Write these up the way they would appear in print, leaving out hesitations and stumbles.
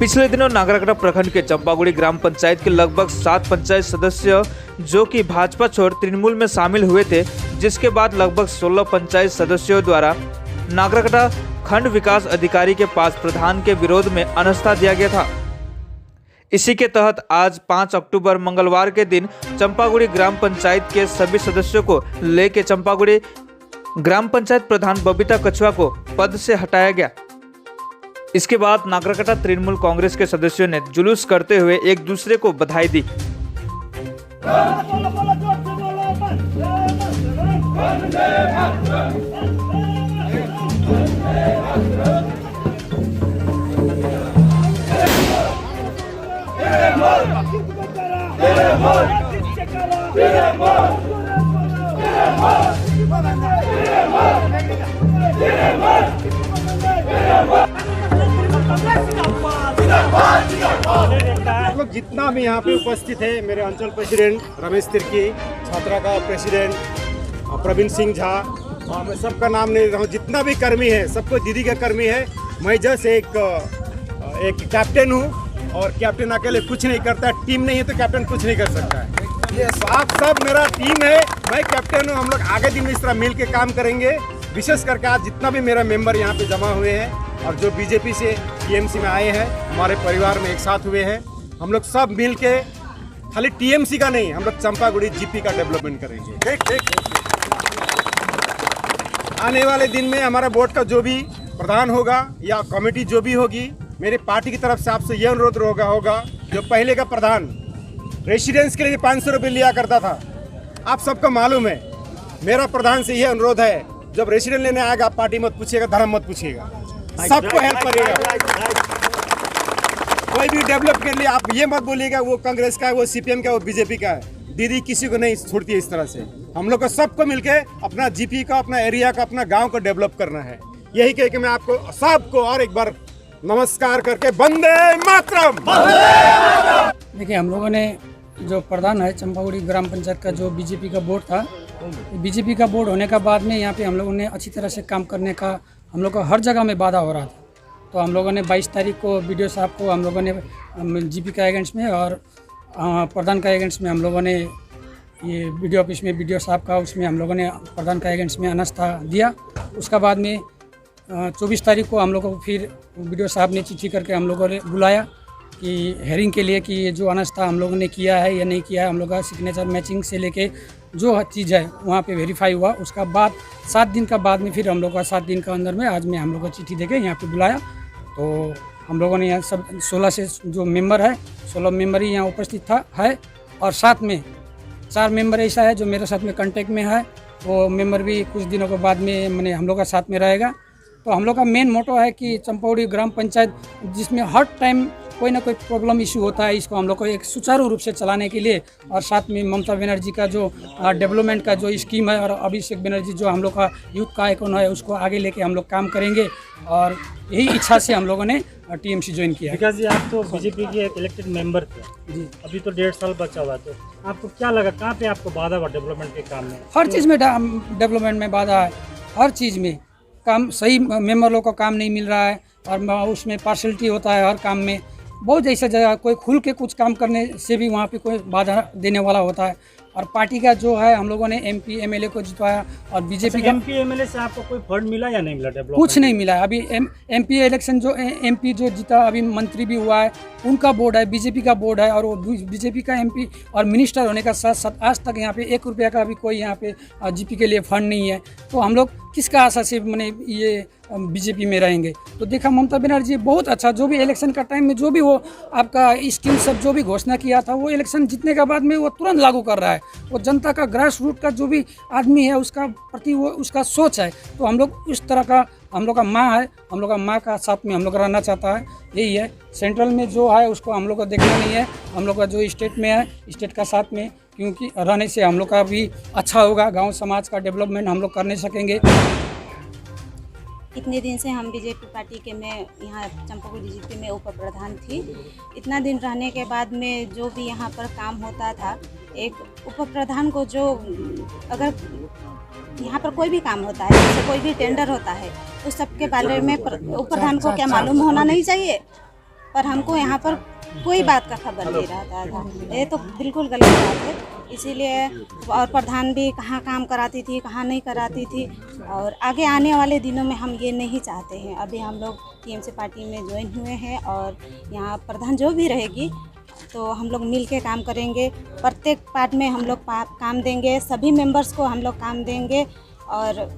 पिछले दिनों नागरकटा प्रखंड के चंपागुड़ी ग्राम पंचायत के लगभग 7 पंचायत सदस्य जो कि भाजपा छोड़ तृणमूल में शामिल हुए थे, जिसके बाद लगभग 16 पंचायत सदस्यों द्वारा नागरकटा खंड विकास अधिकारी के पास प्रधान के विरोध में अनास्था दिया गया था। इसी के तहत आज 5 अक्टूबर मंगलवार के दिन चंपागुड़ी ग्राम पंचायत के सभी सदस्यों को लेकर चंपागुड़ी ग्राम पंचायत प्रधान बबीता कछुआ को पद से हटाया गया। इसके बाद नागरकटा तृणमूल कांग्रेस के सदस्यों ने जुलूस करते हुए एक दूसरे को बधाई दी। लोग जितना भी यहाँ पे उपस्थित है, मेरे अंचल प्रेसिडेंट रमेश तिर्की, छात्रा का प्रेसिडेंट प्रवीण सिंह झा, और मैं सबका नाम नहीं ले रहा हूँ, जितना भी कर्मी है सबको दीदी का कर्मी है। मैं जस्ट एक कैप्टन हूँ और कैप्टन अकेले कुछ नहीं करता है, टीम नहीं है तो कैप्टन कुछ नहीं कर सकता है। ये आप सब मेरा टीम है, मैं कैप्टन हूँ। हम लोग आगे दिन में इस तरह मिल के काम करेंगे। विशेष करके आज जितना भी मेरा मेंबर यहाँ पे जमा हुए हैं और जो बीजेपी से टीएमसी में आए हैं, हमारे परिवार में एक साथ हुए हैं, हम लोग सब मिल के खाली टीएमसी का नहीं, हम लोग चंपागुड़ी जीपी का डेवलपमेंट करेंगे। ठीक। आने वाले दिन में हमारा बोर्ड का जो भी प्रधान होगा या कमेटी जो भी होगी, मेरे पार्टी की तरफ से आपसे ये अनुरोध होगा, जो पहले का प्रधान रेसिडेंस के लिए 500 रुपये लिया करता था, आप सबको मालूम है। मेरा प्रधान से यह अनुरोध है, जब रेसिडेंट लेने आएगा आप पार्टी मत पूछिएगा, धर्म मत पूछिएगा, सबको हेल्प करिएगा। कोई भी डेवलप के लिए आप ये मत बोलिएगा वो कांग्रेस का है, वो सीपीएम का है, वो बीजेपी का है। दीदी किसी को नहीं छोड़ती है इस तरह से। हम लोग को सबको मिलके अपना जीपी का, अपना एरिया का, अपना गांव को डेवलप करना है। यही कह के मैं आपको सबको और एक बार नमस्कार करके वंदे मातरम। देखिए, हम लोगों ने जो प्रधान है चंपागुड़ी ग्राम पंचायत का, जो बीजेपी का बोर्ड था, बीजेपी का बोर्ड होने का बाद में यहाँ पे हम लोगों ने अच्छी तरह से काम करने का, हम लोग को हर जगह में बाधा हो रहा था। तो हम लोगों ने 22 तारीख को बीडीओ साहब को हम लोगों ने जीपी का एजेंट्स में और प्रधान का एजेंट्स में हम लोगों ने ये बीडीओ ऑफिस में बीडीओ साहब का, उसमें हम लोगों ने प्रधान का एजेंट्स में अनास्था दिया। उसका बाद में 24 तारीख को हम लोगों को फिर बीडीओ साहब ने चिट्ठी करके हम लोगों ने बुलाया कि हेयरिंग के लिए कि ये जो अनास्था हम लोगों ने किया है या नहीं किया है, हम लोग का सिग्नेचर मैचिंग से लेके जो चीज़ है वहाँ पे वेरीफाई हुआ। उसका बाद 7 दिन का बाद में फिर हम लोग का 7 दिन का अंदर में आज में हम लोग को चिट्ठी देके यहाँ पे बुलाया। तो हम लोगों ने यहाँ सब 16 से जो मेंबर है, 16 मेंबर ही यहाँ उपस्थित है और साथ में 4 मेंबर ऐसा है जो मेरे साथ में कांटेक्ट में है, वो मेंबर भी कुछ दिनों के बाद में मैंने हम लोग का साथ में रहेगा। तो हम लोग का मेन मोटो है कि चंपागुड़ी ग्राम पंचायत जिसमें हर टाइम कोई ना कोई प्रॉब्लम इशू होता है, इसको हम लोग को एक सुचारू रूप से चलाने के लिए, और साथ में ममता बनर्जी का जो डेवलपमेंट का जो स्कीम है और अभिषेक बनर्जी जो हम लोग का यूथ का आइकॉन है, उसको आगे लेके हम लोग काम करेंगे। और यही इच्छा से हम लोगों ने टीएमसी ज्वाइन किया। विकास जी, आप तो बीजेपी के एक इलेक्टेड मेंबर थे जी, अभी तो 1.5 साल बचा हुआ है, तो आपको क्या लगा, कहाँ पे आपको बाधा हुआ डेवलपमेंट के काम में? हर चीज़ में डेवलपमेंट में बाधा है, हर चीज़ में काम सही मेंबर लोग को काम नहीं मिल रहा है और उसमें पार्शलिटी होता है हर काम में। बहुत ऐसा जगह कोई खुल के कुछ काम करने से भी वहाँ पे कोई बाधा देने वाला होता है। और पार्टी का जो है हम लोगों ने एमपी एमएलए को जितवाया और बीजेपी का एमपी एमएलए से आपको कोई फंड मिला या नहीं मिला? डेवलपमेंट कुछ नहीं मिला है। अभी एमपी इलेक्शन जो एमपी जो जीता, अभी मंत्री भी हुआ है, उनका बोर्ड है, बीजेपी का बोर्ड है, और वो बीजेपी का एमपी और मिनिस्टर होने का साथ साथ आज तक यहाँ पे 1 रुपया का भी कोई यहाँ पे जीपी के लिए फंड नहीं है। तो हम लोग किसका आशा से मैंने ये बीजेपी में रहेंगे। तो देखा ममता बनर्जी बहुत अच्छा, जो भी इलेक्शन का टाइम में जो भी वो आपका स्कीम सब जो भी घोषणा किया था वो इलेक्शन जीतने के बाद में वो तुरंत लागू कर रहा है। वो जनता का ग्रास रूट का जो भी आदमी है उसका प्रति वो उसका सोच है। तो हम लोग इस तरह का, हम लोग का माँ है, हम लोग का माँ का साथ में हम लोग रहना चाहता है। यही है, सेंट्रल में जो है उसको हम लोग को देखना नहीं है। हम लोग का जो स्टेट में है, स्टेट का साथ में, क्योंकि रहने से हम लोग का भी अच्छा होगा। गांव समाज का डेवलपमेंट हम लोग करने सकेंगे। इतने दिन से हम बीजेपी पार्टी के में यहाँ चंपापुर बीजेपी में उप प्रधान थी। इतना दिन रहने के बाद में जो भी यहाँ पर काम होता था, एक उप प्रधान को जो अगर यहाँ पर कोई भी काम होता है, जैसे कोई भी टेंडर होता है, उस सब के बारे में उप प्रधान को क्या मालूम होना नहीं चाहिए। पर हमको यहाँ पर कोई बात का खबर नहीं रहता था। ये तो बिल्कुल गलत बात है। इसीलिए और प्रधान भी कहाँ काम कराती थी, कहाँ नहीं कराती थी। और आगे आने वाले दिनों में हम ये नहीं चाहते हैं। अभी हम लोग टीएमसी पार्टी में ज्वाइन हुए हैं और यहाँ प्रधान जो भी रहेगी तो हम लोग मिल के काम करेंगे। प्रत्येक पार्ट में हम लोग काम देंगे, सभी मेंबर्स को हम लोग काम देंगे और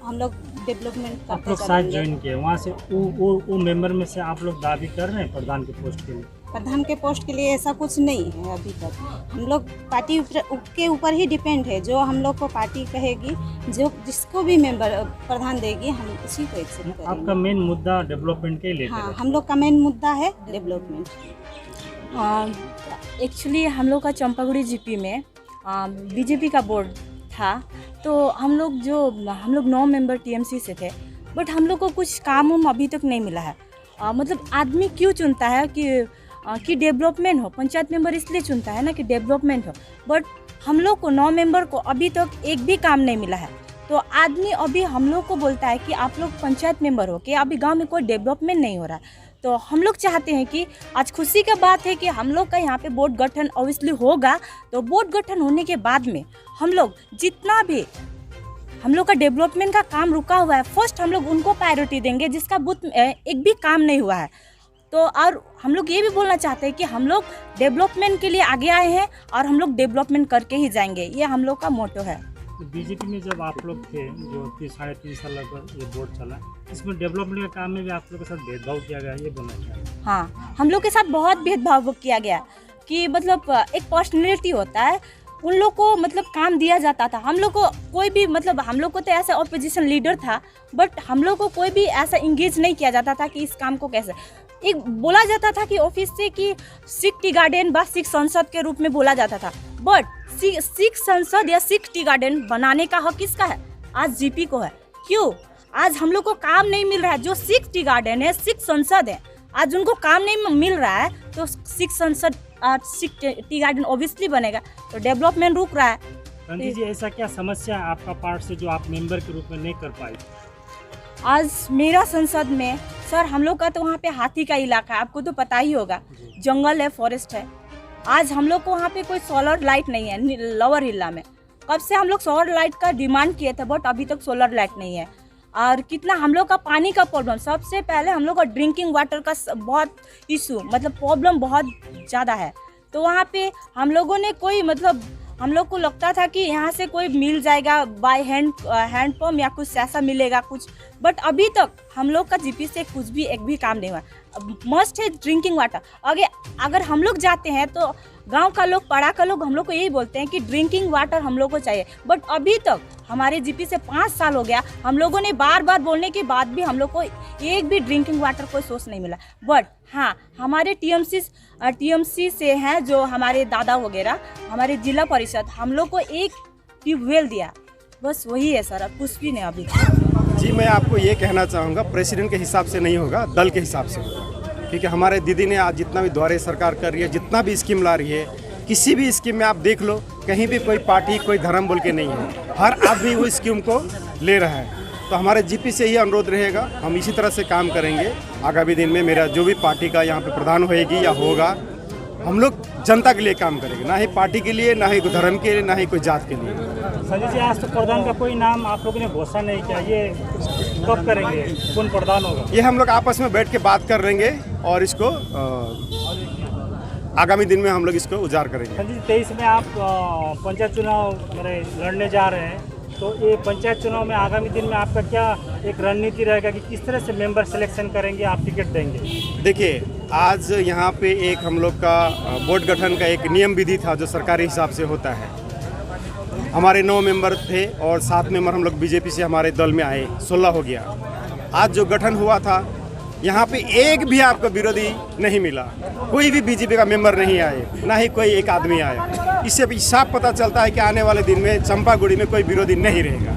हम लोग डेवलपमेंट करते आप लोग साथ ज्वाइन किए, वहाँ से वो मेंबर में से आप लोग दावी कर रहे हैं प्रधान के पोस्ट के लिए? प्रधान के पोस्ट के लिए ऐसा कुछ नहीं है अभी तक। हम लोग पार्टी के ऊपर ही डिपेंड है। जो हम लोग को पार्टी कहेगी, जो जिसको भी मेंबर प्रधान देगी, हम उसी को एक्सेप्ट करेंगे। आपका मेन मुद्दा डेवलपमेंट के लिए? हाँ, हम लोग का मेन मुद्दा है डेवलपमेंट। एक्चुअली हम लोग का चंपागुड़ी जीपी में बीजेपी का बोर्ड था। तो हम लोग 9 मेंबर टीएमसी से थे, बट हम लोग को कुछ काम अभी तक नहीं मिला है। मतलब आदमी क्यों चुनता है कि डेवलपमेंट हो, पंचायत मेंबर इसलिए चुनता है ना कि डेवलपमेंट हो। बट हम लोग को 9 मेंबर को अभी तक एक भी काम नहीं मिला है। तो आदमी अभी हम लोग को बोलता है कि आप लोग पंचायत मेंबर हो, कि अभी गांव में कोई डेवलपमेंट नहीं हो रहा है। तो हम लोग चाहते हैं कि आज खुशी का बात है कि हम लोग का यहाँ पे बोर्ड गठन ऑब्वियसली होगा। तो बोर्ड गठन होने के बाद में हम लोग जितना भी हम लोग का डेवलपमेंट का काम रुका हुआ है, फर्स्ट हम लोग उनको प्रायोरिटी देंगे जिसका बूथ एक भी काम नहीं हुआ है। तो और हम लोग ये भी बोलना चाहते हैं कि हम लोग डेवलपमेंट के लिए आगे आए हैं और हम लोग डेवलपमेंट करके ही जाएंगे। ये हम लोग का मोटो है। तो बीजेपी में जब आप लोग थे, जो 3.5 साल लगभग ये बोर्ड चला, इसमें डेवलपमेंट के काम में भी आप लोग के साथ भेदभाव किया गया, ये बोलना चाहिए? हाँ, हम लोग के साथ बहुत भेदभाव किया गया कि मतलब एक पर्सनैलिटी होता है, उन लोग को मतलब काम दिया जाता था। हम लोग को कोई भी मतलब हम लोग को तो ऐसा ऑपोजिशन लीडर था, बट हम लोग को कोई भी ऐसा इंगेज नहीं किया जाता था कि इस काम को कैसे। एक बोला जाता था कि ऑफिस से कि सिख टी गार्डन व सिख संसद के रूप में बोला जाता था, बट सिख संसद या सिख टी गार्डन बनाने का हक किसका है? आज जीपी को है। क्यों? आज हम लोग को काम नहीं मिल रहा है। जो सिख टी गार्डन है, सिख संसद है, आज उनको काम नहीं मिल रहा है, तो सिख संसद सिख टी गार्डन ऑब्वियसली बनेगा, तो डेवलपमेंट रुक रहा है। गांधी जी, ऐसा क्या समस्या है आपका पार्ट से जो आप मेंबर के रूप में नहीं कर पाए? आज मेरा संसद में सर, हम लोग का तो वहाँ पे हाथी का इलाका है, आपको तो पता ही होगा, जंगल है, फॉरेस्ट है। आज हम लोग को वहाँ पे कोई सोलर लाइट नहीं है लोअर हिल्ला में। कब से हम लोग सोलर लाइट का डिमांड किए थे, बट अभी तक सोलर लाइट नहीं है। और कितना हम लोग का पानी का प्रॉब्लम, सबसे पहले हम लोग का ड्रिंकिंग वाटर का बहुत इशू, मतलब प्रॉब्लम बहुत ज़्यादा है। तो वहाँ पे हम लोगों ने कोई मतलब हम लोग को लगता था कि यहाँ से कोई मिल जाएगा बाय हैंड पंप या कुछ ऐसा मिलेगा कुछ, बट अभी तक हम लोग का जीपी से कुछ भी एक भी काम नहीं हुआ। मस्ट है ड्रिंकिंग वाटर। अगर हम लोग जाते हैं तो गांव का लोग, पाड़ा का लोग हम लोग को यही बोलते हैं कि ड्रिंकिंग वाटर हम लोग को चाहिए, बट अभी तक हमारे जीपी से 5 साल हो गया, हम लोगों ने बार बार बोलने के बाद भी हम लोग को एक भी ड्रिंकिंग वाटर कोई सोर्स नहीं मिला। बट हाँ, हमारे टीएमसी से हैं जो हमारे दादा वगैरह, हमारे जिला परिषद हम लोग को एक ट्यूबवेल दिया, बस वही है सर, अब कुछ भी नहीं अभी। जी, मैं आपको ये कहना चाहूँगा, प्रेसिडेंट के हिसाब से नहीं होगा, दल के हिसाब से होगा। क्योंकि हमारे दीदी ने आज जितना भी द्वारे सरकार कर रही है, जितना भी स्कीम ला रही है, किसी भी स्कीम में आप देख लो, कहीं भी कोई पार्टी कोई धर्म बोल के नहीं है, हर आदमी वो स्कीम को ले रहा है। तो हमारे जीपी से ये अनुरोध रहेगा, हम इसी तरह से काम करेंगे आगामी दिन में। मेरा जो भी पार्टी का यहाँ पे प्रधान होएगी या होगा, हम लोग जनता के लिए काम करेंगे, ना ही पार्टी के लिए, ना ही कोई धर्म के लिए, ना ही कोई जात के लिए। संजय जी, आज तो प्रधान का कोई नाम आप लोगों ने घोषणा नहीं किया, ये कब करेंगे? कौन प्रधान होगा? ये हम लोग आपस में बैठ के बात कर लेंगे और इसको आगामी दिन में हम लोग इसको उजागर करेंगे। संजय जी, 23 में आप पंचायत चुनाव लड़ने जा रहे हैं, तो ये पंचायत चुनाव में आगामी दिन में आपका क्या एक रणनीति रहेगा कि किस तरह से मेंबर सिलेक्शन करेंगे, आप टिकट देंगे? देखिए, आज यहाँ पे एक हम लोग का बोर्ड गठन का एक नियम विधि था जो सरकारी हिसाब से होता है। हमारे 9 मेंबर थे और 7 मेंबर हम लोग बीजेपी से हमारे दल में आए, 16 हो गया। आज जो गठन हुआ था यहाँ पे एक भी आपको विरोधी नहीं मिला, कोई भी बीजेपी का मेंबर नहीं आए, ना ही कोई एक आदमी आया। इससे साफ पता चलता है कि आने वाले दिन में चंपागुड़ी में कोई विरोधी नहीं रहेगा।